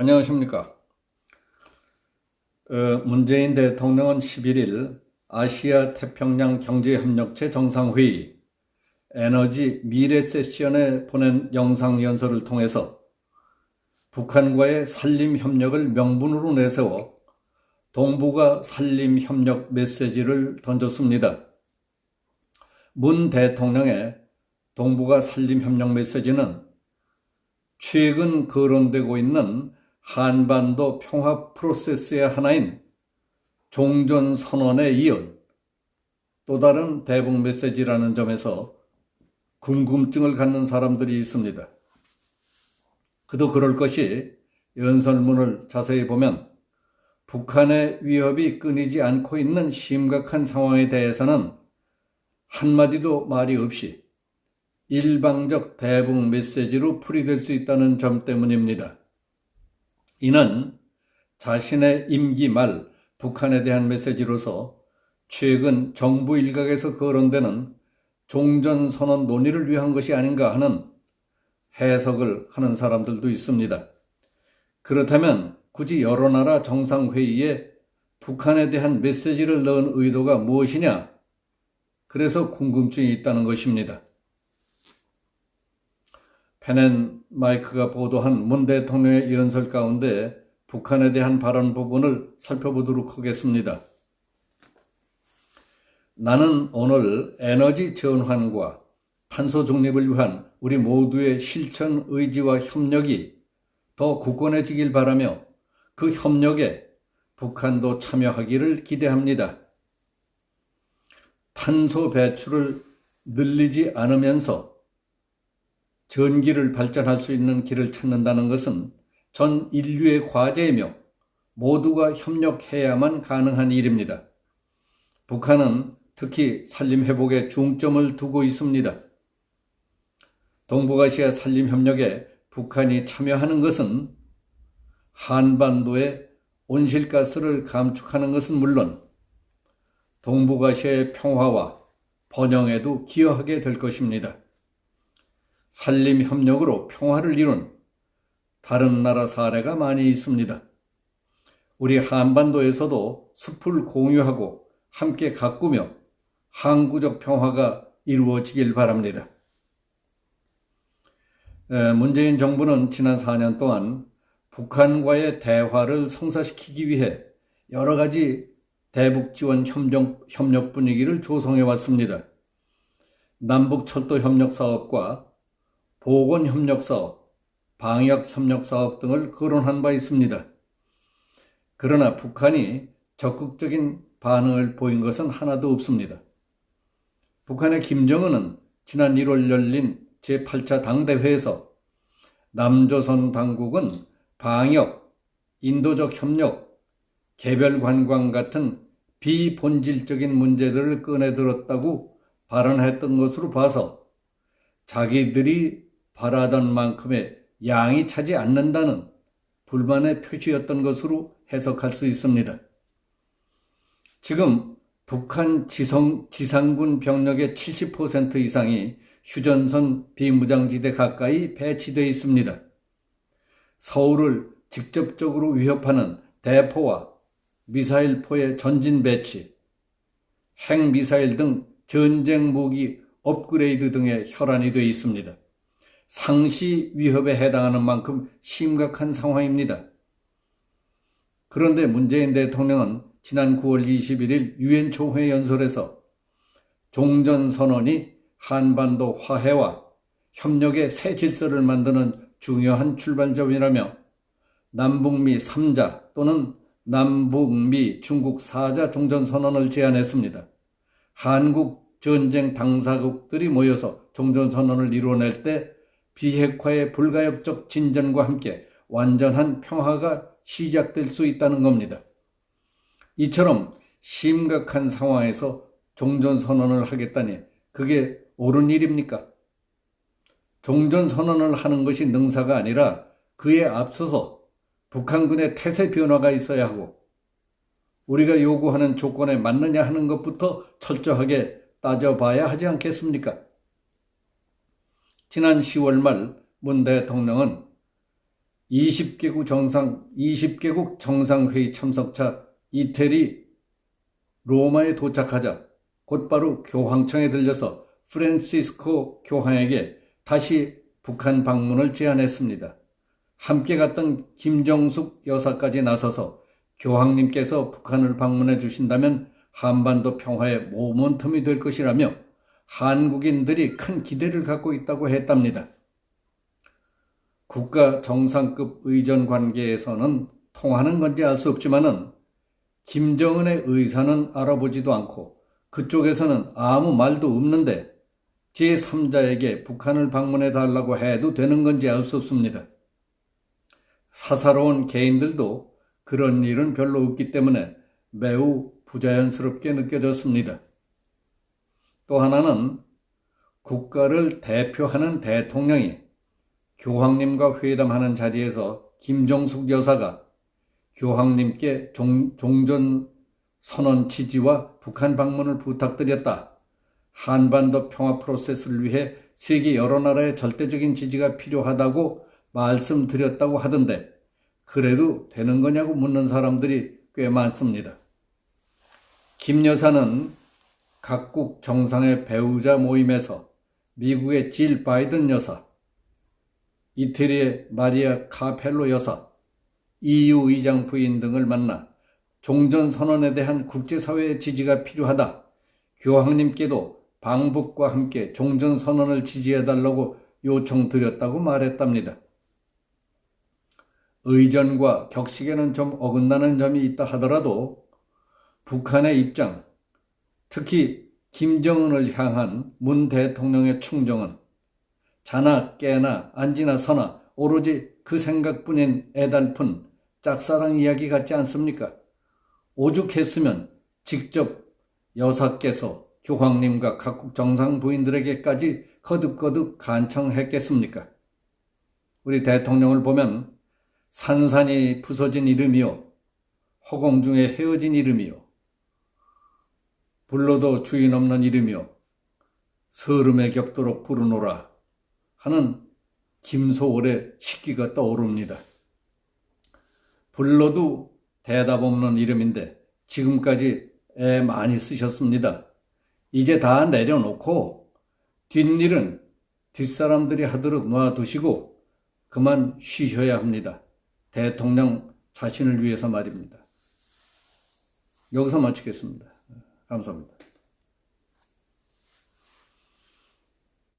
안녕하십니까. 문재인 대통령은 11일 아시아 태평양 경제협력체 정상회의 에너지 미래 세션에 보낸 영상연설을 통해서 북한과의 산림협력을 명분으로 내세워 동북아 산림협력 메시지를 던졌습니다. 문 대통령의 동북아 산림협력 메시지는 최근 거론되고 있는 한반도 평화 프로세스의 하나인 종전선언에 이은 또 다른 대북 메시지라는 점에서 궁금증을 갖는 사람들이 있습니다. 그도 그럴 것이 연설문을 자세히 보면 북한의 위협이 끊이지 않고 있는 심각한 상황에 대해서는 한마디도 말이 없이 일방적 대북 메시지로 풀이될 수 있다는 점 때문입니다. 이는 자신의 임기 말 북한에 대한 메시지로서 최근 정부 일각에서 거론되는 종전선언 논의를 위한 것이 아닌가 하는 해석을 하는 사람들도 있습니다. 그렇다면 굳이 여러 나라 정상회의에 북한에 대한 메시지를 넣은 의도가 무엇이냐? 그래서 궁금증이 있다는 것입니다. 펜앤마이크가 보도한 문 대통령의 연설 가운데 북한에 대한 발언 부분을 살펴보도록 하겠습니다. 나는 오늘 에너지 전환과 탄소 중립을 위한 우리 모두의 실천 의지와 협력이 더 굳건해지길 바라며 그 협력에 북한도 참여하기를 기대합니다. 탄소 배출을 늘리지 않으면서 전기를 발전할 수 있는 길을 찾는다는 것은 전 인류의 과제이며 모두가 협력해야만 가능한 일입니다. 북한은 특히 산림회복에 중점을 두고 있습니다. 동북아시아 산림협력에 북한이 참여하는 것은 한반도의 온실가스를 감축하는 것은 물론 동북아시아의 평화와 번영에도 기여하게 될 것입니다. 산림협력으로 평화를 이룬 다른 나라 사례가 많이 있습니다. 우리 한반도에서도 숲을 공유하고 함께 가꾸며 항구적 평화가 이루어지길 바랍니다. 문재인 정부는 지난 4년 동안 북한과의 대화를 성사시키기 위해 여러 가지 대북 지원 협력 분위기를 조성해 왔습니다. 남북철도협력사업과 보건협력사업, 방역협력사업 등을 거론한 바 있습니다. 그러나 북한이 적극적인 반응을 보인 것은 하나도 없습니다. 북한의 김정은은 지난 1월 열린 제8차 당대회에서 남조선 당국은 방역, 인도적 협력, 개별 관광 같은 비본질적인 문제들을 꺼내들었다고 발언했던 것으로 봐서 자기들이 바라던 만큼의 양이 차지 않는다는 불만의 표시였던 것으로 해석할 수 있습니다. 지금 북한 지상군 병력의 70% 이상이 휴전선 비무장지대 가까이 배치되어 있습니다. 서울을 직접적으로 위협하는 대포와 미사일포의 전진 배치, 핵미사일 등 전쟁 무기 업그레이드 등의 혈안이 되어 있습니다. 상시 위협에 해당하는 만큼 심각한 상황입니다. 그런데 문재인 대통령은 지난 9월 21일 유엔 총회 연설에서 종전선언이 한반도 화해와 협력의 새 질서를 만드는 중요한 출발점이라며 남북미 3자 또는 남북미 중국 4자 종전선언을 제안했습니다. 한국 전쟁 당사국들이 모여서 종전선언을 이루어낼 때 비핵화의 불가역적 진전과 함께 완전한 평화가 시작될 수 있다는 겁니다. 이처럼 심각한 상황에서 종전선언을 하겠다니 그게 옳은 일입니까? 종전선언을 하는 것이 능사가 아니라 그에 앞서서 북한군의 태세 변화가 있어야 하고 우리가 요구하는 조건에 맞느냐 하는 것부터 철저하게 따져봐야 하지 않겠습니까? 지난 10월 말 문 대통령은 20개국 정상회의 참석차 이태리 로마에 도착하자 곧바로 교황청에 들려서 프란시스코 교황에게 다시 북한 방문을 제안했습니다. 함께 갔던 김정숙 여사까지 나서서 교황님께서 북한을 방문해 주신다면 한반도 평화의 모멘텀이 될 것이라며 한국인들이 큰 기대를 갖고 있다고 했답니다. 국가 정상급 의전 관계에서는 통하는 건지 알 수 없지만은 김정은의 의사는 알아보지도 않고 그쪽에서는 아무 말도 없는데 제3자에게 북한을 방문해 달라고 해도 되는 건지 알 수 없습니다. 사사로운 개인들도 그런 일은 별로 없기 때문에 매우 부자연스럽게 느껴졌습니다. 또 하나는 국가를 대표하는 대통령이 교황님과 회담하는 자리에서 김정숙 여사가 교황님께 종전선언 지지와 북한 방문을 부탁드렸다. 한반도 평화 프로세스를 위해 세계 여러 나라의 절대적인 지지가 필요하다고 말씀드렸다고 하던데 그래도 되는 거냐고 묻는 사람들이 꽤 많습니다. 김 여사는 각국 정상의 배우자 모임에서 미국의 질 바이든 여사, 이태리의 마리아 카펠로 여사, EU 의장 부인 등을 만나 종전선언에 대한 국제사회의 지지가 필요하다. 교황님께도 방북과 함께 종전선언을 지지해달라고 요청드렸다고 말했답니다. 의전과 격식에는 좀 어긋나는 점이 있다 하더라도 북한의 입장, 특히 김정은을 향한 문 대통령의 충정은 자나 깨나 안지나 서나 오로지 그 생각뿐인 애달픈 짝사랑 이야기 같지 않습니까? 오죽했으면 직접 여사께서 교황님과 각국 정상 부인들에게까지 거듭거듭 간청했겠습니까? 우리 대통령을 보면 산산이 부서진 이름이요, 허공 중에 헤어진 이름이요, 불러도 주인 없는 이름이요, 서름에 겹도록 부르노라 하는 김소월의 식기가 떠오릅니다. 불러도 대답 없는 이름인데 지금까지 애 많이 쓰셨습니다. 이제 다 내려놓고 뒷일은 뒷사람들이 하도록 놔두시고 그만 쉬셔야 합니다. 대통령 자신을 위해서 말입니다. 여기서 마치겠습니다. 감사합니다.